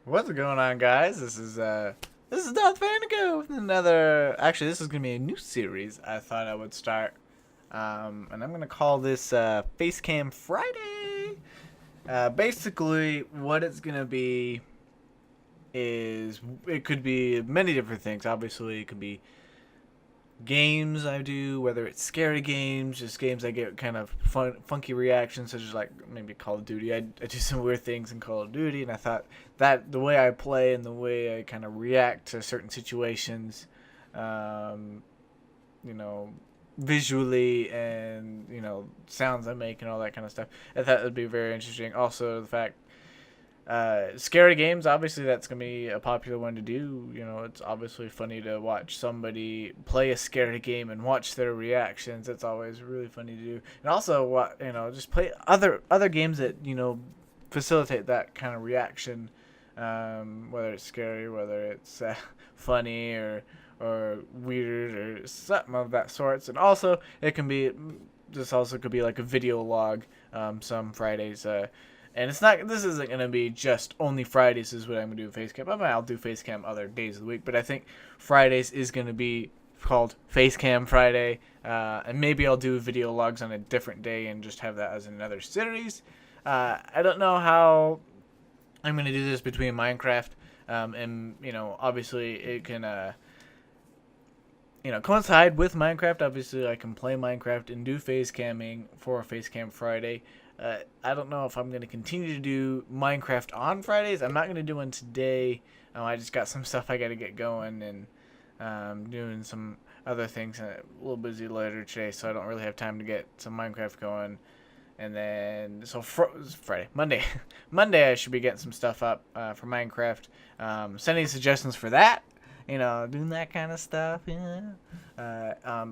What's going on, guys? This is DarthVandigo with another. Actually, this is gonna be a new series. I thought I would start, and I'm gonna call this FaceCam Friday. Basically, what it's gonna be is it could be many different things. Obviously, it could be games I do, whether it's scary games, just games I get kind of funky reactions, such as like maybe Call of Duty. I do some weird things in Call of Duty, and I thought that the way I play and the way I kind of react to certain situations, um, you know, visually and sounds I make and all that kind of stuff, I thought it would be very interesting. Also, the fact scary games, obviously, that's going to be a popular one to do. It's obviously funny to watch somebody play a scary game and watch their reactions. It's always really funny to do. And also, just play other games that, facilitate that kind of reaction, whether it's scary, whether it's funny or weird or something of that sorts. And also, this also could be like a video log, some Fridays, and this isn't going to be just only Fridays is what I'm going to do FaceCam. I'll do FaceCam other days of the week, but I think Fridays is going to be called FaceCam Friday. And maybe I'll do video logs on a different day and just have that as another series. I don't know how I'm going to do this between Minecraft, and, obviously it can, coincide with Minecraft. Obviously, I can play Minecraft and do face camming for FaceCam Friday. I don't know if I'm going to continue to do Minecraft on Fridays. I'm not going to do one today. I just got some stuff I got to get going and doing some other things. A little busy later today, so I don't really have time to get some Minecraft going. And then, Friday, Monday. Monday I should be getting some stuff up for Minecraft. Sending suggestions for that. Doing that kind of stuff,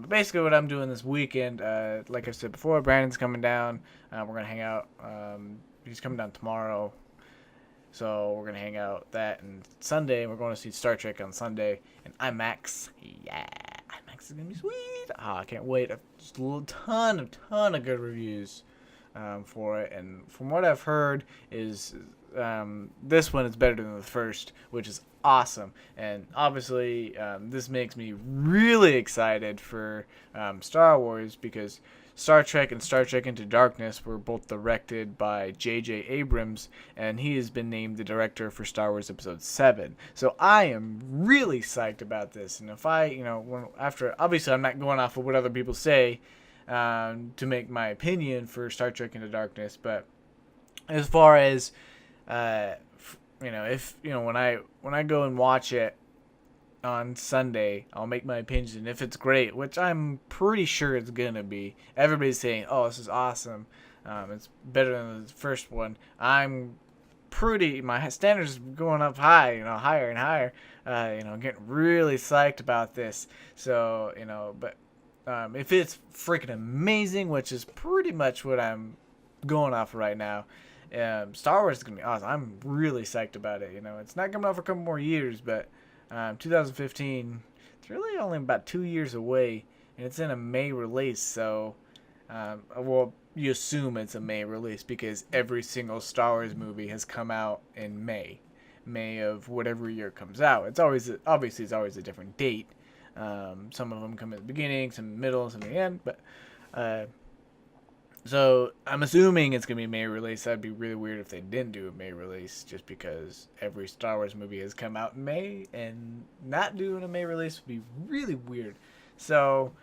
basically what I'm doing this weekend, like I said before, Brandon's coming down. We're going to hang out. He's coming down tomorrow. So we're going to hang out that. And Sunday, we're going to see Star Trek on Sunday. And IMAX. Yeah, IMAX is going to be sweet. I can't wait. Just a ton of good reviews for it. And from what I've heard is this one is better than the first, which is awesome. And obviously this makes me really excited for Star Wars, because Star Trek and Star Trek Into Darkness were both directed by J.J. Abrams, and he has been named the director for Star Wars Episode 7. So I am really psyched about this. And if obviously I'm not going off of what other people say to make my opinion for Star Trek Into Darkness, but as far as if when I go and watch it on Sunday, I'll make my opinion. And if it's great, which I'm pretty sure it's gonna be, everybody's saying, "Oh, this is awesome. It's better than the first one." My standards going up high, higher and higher. Getting really psyched about this. So but if it's freaking amazing, which is pretty much what I'm going off right now. Star Wars is going to be awesome. I'm really psyched about it. It's not coming out for a couple more years, but 2015, it's really only about 2 years away, and it's in a May release. So, you assume it's a May release because every single Star Wars movie has come out in May of whatever year it comes out. It's always a different date. Some of them come at the beginning, some in the middle, some in the end, but so I'm assuming it's going to be a May release. That'd be really weird if they didn't do a May release, just because every Star Wars movie has come out in May, and not doing a May release would be really weird. So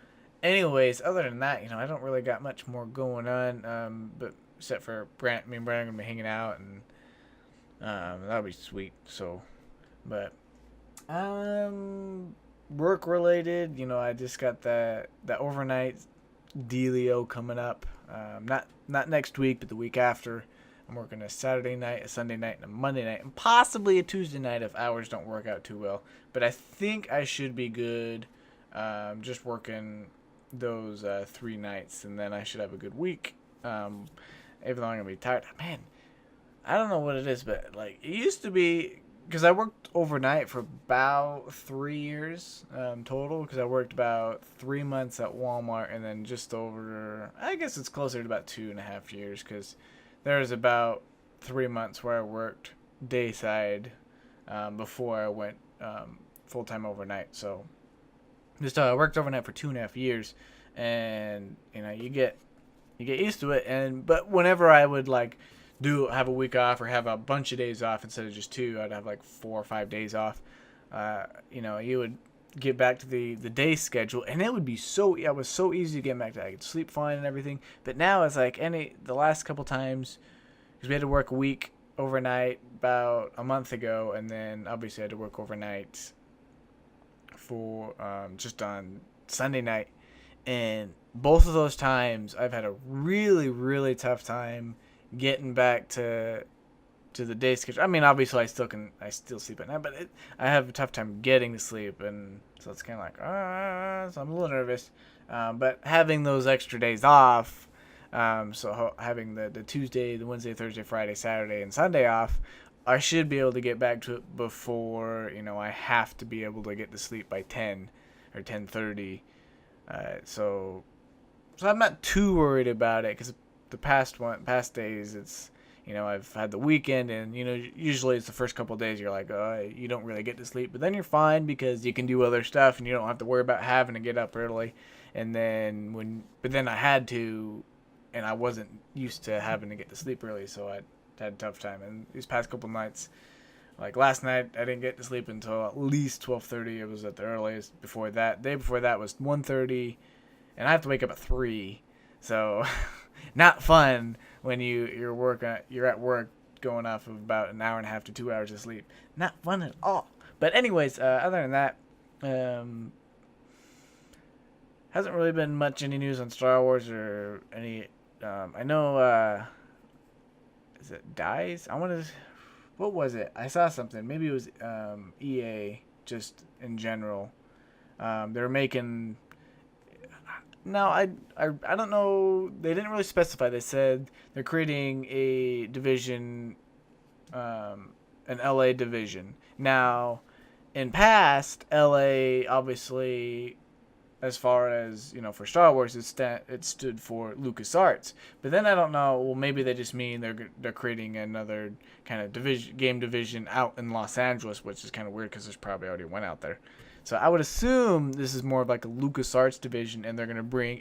anyways, other than that, I don't really got much more going on, but except for me and Brandon are going to be hanging out, and that'll be sweet. So, but work related, I just got that overnight dealio coming up. Not next week, but the week after. I'm working a Saturday night, a Sunday night, and a Monday night, and possibly a Tuesday night if hours don't work out too well. But I think I should be good just working those 3 nights, and then I should have a good week. Even though I'm going to be tired. Man, I don't know what it is, but like it used to be, because I worked overnight for about 3 years total, because I worked about 3 months at Walmart, and then just over, I guess it's closer to about 2.5 years, because there was about 3 months where I worked dayside before I went full time overnight. So just worked overnight for 2.5 years, and you get used to it. But whenever I would have a week off or have a bunch of days off instead of just 2, I'd have 4 or 5 days off. You would get back to the day schedule, and it would be it was so easy to get back to. I could sleep fine and everything. But now it's the last couple times, because we had to work a week overnight about a month ago, and then obviously I had to work overnight for just on Sunday night, and both of those times I've had a really, really tough time getting back to the day schedule. I mean, obviously I still sleep at night, but I have a tough time getting to sleep, and so it's kind of so I'm a little nervous. But having those extra days off, so having the Tuesday, the Wednesday, Thursday, Friday, Saturday, and Sunday off, I should be able to get back to it before I have to be able to get to sleep by 10 or 10:30. So I'm not too worried about it, because the past days it's I've had the weekend, and usually it's the first couple of days you're like, you don't really get to sleep, but then you're fine because you can do other stuff and you don't have to worry about having to get up early. And then then I had to, and I wasn't used to having to get to sleep early, so I had a tough time. And these past couple nights, like last night, I didn't get to sleep until at least 12:30. It was at the earliest. Before that, day before that was 1:30, and I have to wake up at 3. So not fun when you're at work going off of about an hour and a half to 2 hours of sleep. Not fun at all. But anyways, other than that, hasn't really been any news on Star Wars or any. I know. Is it DICE? What was it? I saw something. Maybe it was EA, just in general. They're making. No, I don't know. They didn't really specify. They said they're creating a division, an LA division. Now, in past, LA obviously, as far as for Star Wars, it stood for LucasArts. But then I don't know. Well, maybe they just mean they're creating another kind of game division out in Los Angeles, which is kind of weird because there's probably already one out there. So I would assume this is more of like a LucasArts division, and they're going to bring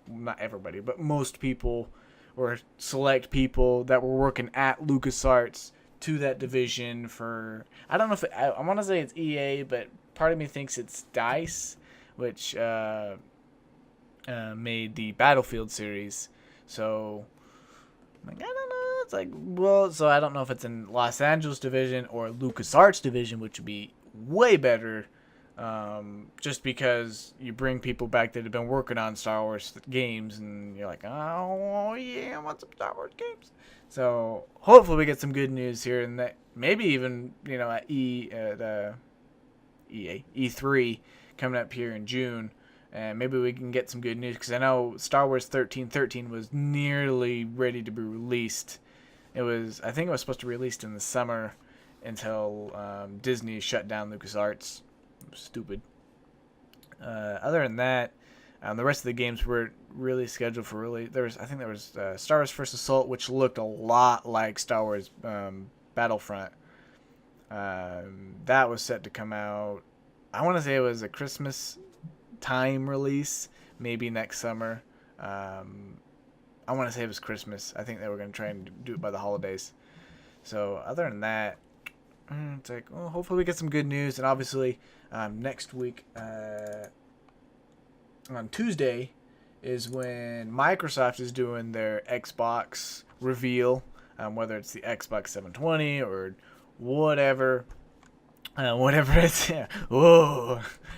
not everybody, but most people or select people that were working at LucasArts to that division for, I don't know if I want to say it's EA, but part of me thinks it's DICE, which made the Battlefield series. So I don't know. It's so I don't know if it's in Los Angeles division or LucasArts division, which would be way better. Just because you bring people back that have been working on Star Wars games, and you're like, oh yeah, I want some Star Wars games. So hopefully we get some good news here, and that maybe even at E3 coming up here in June, and maybe we can get some good news, because I know Star Wars 1313 was nearly ready to be released. I think it was supposed to be released in the summer until Disney shut down LucasArts. Stupid. Other than that, the rest of the games were really scheduled for release. There was Star Wars First Assault, which looked a lot like Star Wars Battlefront. That was set to come out. I want to say it was a Christmas time release, maybe next summer. I want to say it was Christmas. I think they were going to try and do it by the holidays. So other than that, it's like, hopefully we get some good news. And obviously next week on Tuesday is when Microsoft is doing their Xbox reveal, whether it's the Xbox 720 or whatever it's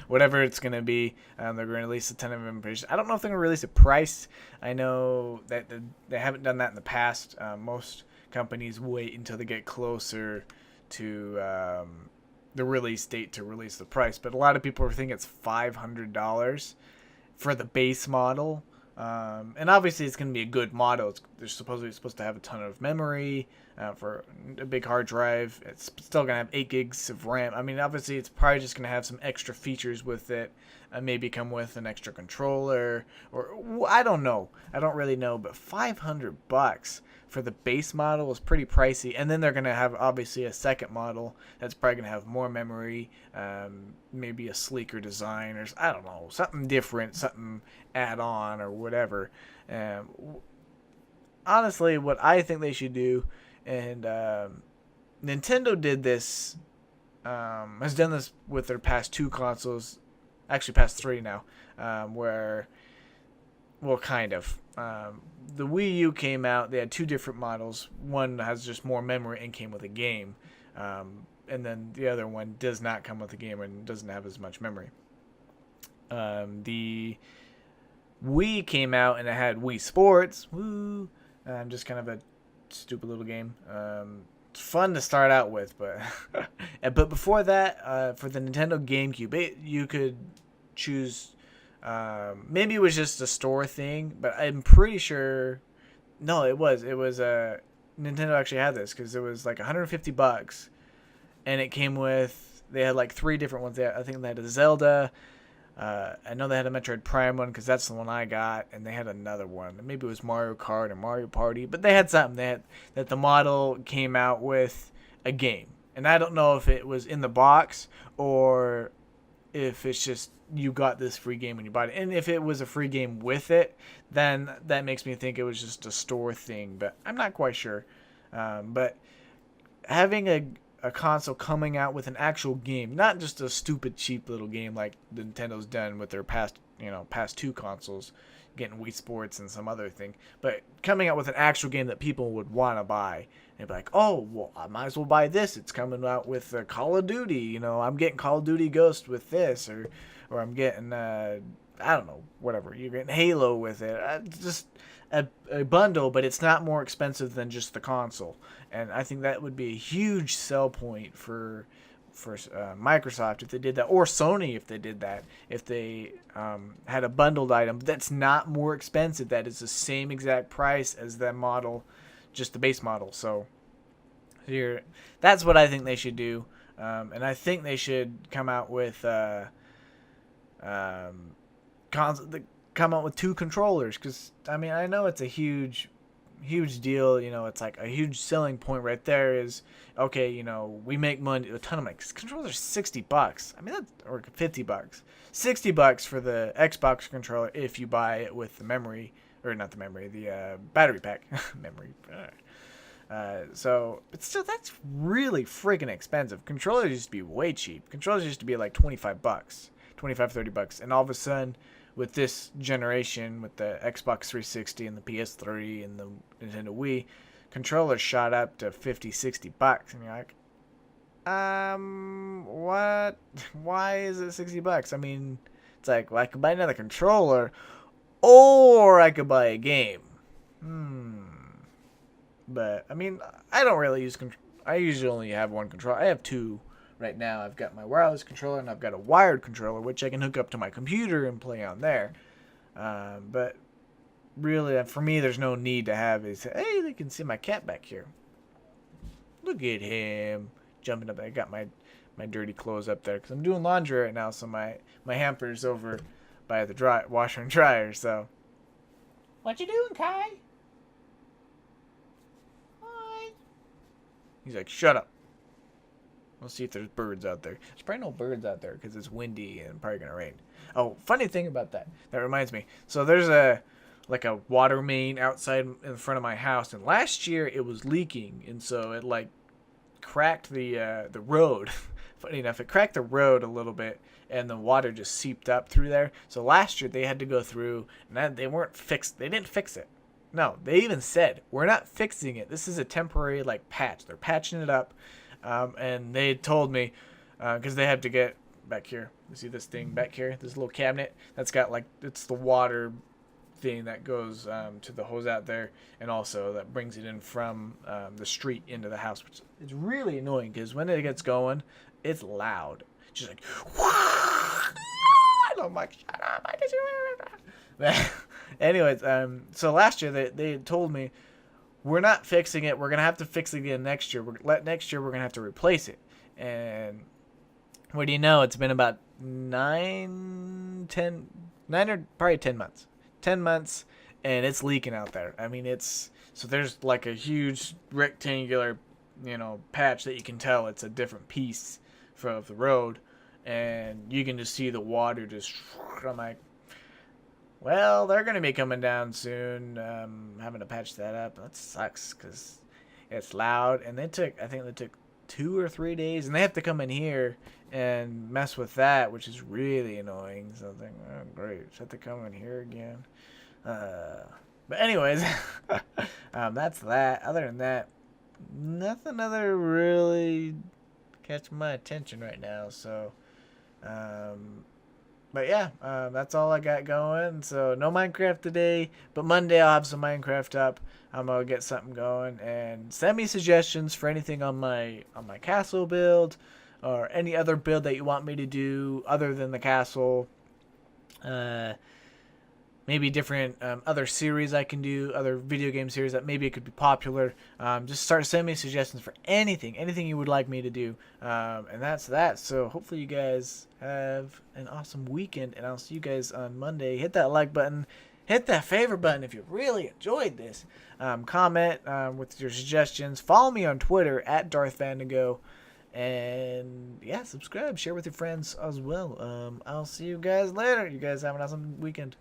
whatever it's gonna be. They're gonna release a ton of information. I don't know if they're gonna release a price. I know that they haven't done that in the past. Most companies wait until they get closer to the release date to release the price, but a lot of people are thinking it's $500 for the base model, And obviously it's going to be a good model. They're supposed to have a ton of memory for a big hard drive. It's still going to have 8 gigs of RAM. I mean, obviously it's probably just going to have some extra features with it. Maybe come with an extra controller, or I don't know. I don't really know, but $500 for the base model is pretty pricey. And then they're going to have obviously a second model that's probably going to have more memory, maybe a sleeker design, or I don't know, something different, something add-on or whatever. Honestly, what I think they should do, and Nintendo did this, has done this with their past 2 consoles, actually past 3 now, where, well, kind of. The Wii U came out, they had 2 different models. One has just more memory and came with a game, and then the other one does not come with a game and doesn't have as much memory. The Wii came out and it had Wii Sports, woo, just kind of a stupid little game. It's fun to start out with, but but before that, for the Nintendo GameCube, you could choose. Maybe it was just a store thing, but I'm pretty sure. No, it was. Nintendo actually had this because it was like $150, and it came with. They had like 3 different ones. I think they had a Zelda. I know they had a Metroid Prime one because that's the one I got, and they had another one. Maybe it was Mario Kart or Mario Party, but they had something. They had that the model came out with a game, and I don't know if it was in the box or if it's just you got this free game when you bought it. And if it was a free game with it, then that makes me think it was just a store thing, but I'm not quite sure. But having a console coming out with an actual game, not just a stupid cheap little game like Nintendo's done with their past 2 consoles, getting Wii Sports and some other thing, but coming out with an actual game that people would want to buy. They'd be like, oh, well, I might as well buy this. It's coming out with Call of Duty. I'm getting Call of Duty Ghost with this, or I'm getting I don't know, whatever. You're getting Halo with it. Just a bundle, but it's not more expensive than just the console. And I think that would be a huge sell point for Microsoft if they did that, or Sony if they did that. If they had a bundled item that's not more expensive, that is the same exact price as that model, just the base model. So that's what I think they should do. And I think they should come out with come out with 2 controllers, because I mean, I know it's a huge deal. It's like a huge selling point right there is, okay, we make money, a ton of money. Controllers are $60. I mean, or $50. $60 for the Xbox controller if you buy it with the memory, or not the memory, the battery pack. Memory. So, but still, that's really freaking expensive. Controllers used to be way cheap. Controllers used to be like $25, $30, and all of a sudden, with this generation, with the Xbox 360 and the PS3 and the Nintendo Wii, controllers shot up to $50, $60, and you're like, what? Why is it $60? I mean, it's like, well, I could buy another controller, or I could buy a game. But I mean, I don't really use I usually only have one controller. I have 2 right now. I've got my wireless controller and I've got a wired controller, which I can hook up to my computer and play on there. But really, for me, there's no need to have it. Hey, they can see my cat back here. Look at him jumping up. I got my dirty clothes up there because I'm doing laundry right now, so my hamper's over by the washer and dryer. So, what you doing, Kai? Hi. He's like, shut up. We'll see if there's birds out there. There's probably no birds out there because it's windy and probably gonna rain. Oh, funny thing about that. That reminds me. So there's a water main outside in front of my house, and last year it was leaking, and so it like cracked the road. Funny enough, it cracked the road a little bit, and the water just seeped up through there. So last year they had to go through, and they weren't fixed. They didn't fix it. No, they even said, we're not fixing it. This is a temporary like patch. They're patching it up. And they told me, because they had to get back here. You see this thing back here? This little cabinet that's got like, it's the water thing that goes to the hose out there, and also that brings it in from the street into the house, which is really annoying because when it gets going, it's loud. Just like, and I'm like, shut up. Anyways, so last year they had told me we're not fixing it. We're gonna have to fix it again next year. Next year we're gonna have to replace it. And what do you know? It's been about 9 or probably 10 months. 10 months, and it's leaking out there. I mean, so there's like a huge rectangular, patch that you can tell it's a different piece of the road, and you can just see the water just. I'm like, well, they're gonna be coming down soon. Having to patch that up. That sucks because it's loud, and I think they took 2 or 3 days, and they have to come in here and mess with that, which is really annoying. So I think, oh great, just have to come in here again. But anyways, that's that. Other than that, nothing other really catch my attention right now. So, but yeah, that's all I got going. So no Minecraft today, but Monday I'll have some Minecraft up. I'm gonna get something going, and send me suggestions for anything on my castle build, or any other build that you want me to do other than the castle. Maybe different other series I can do, other video game series that maybe it could be popular. Just start sending me suggestions for anything you would like me to do. And that's that. So hopefully you guys have an awesome weekend, and I'll see you guys on Monday. Hit that like button. Hit that favorite button if you really enjoyed this. Comment with your suggestions. Follow me on Twitter at DarthVandigo. And yeah, subscribe. Share with your friends as well. I'll see you guys later. You guys have an awesome weekend.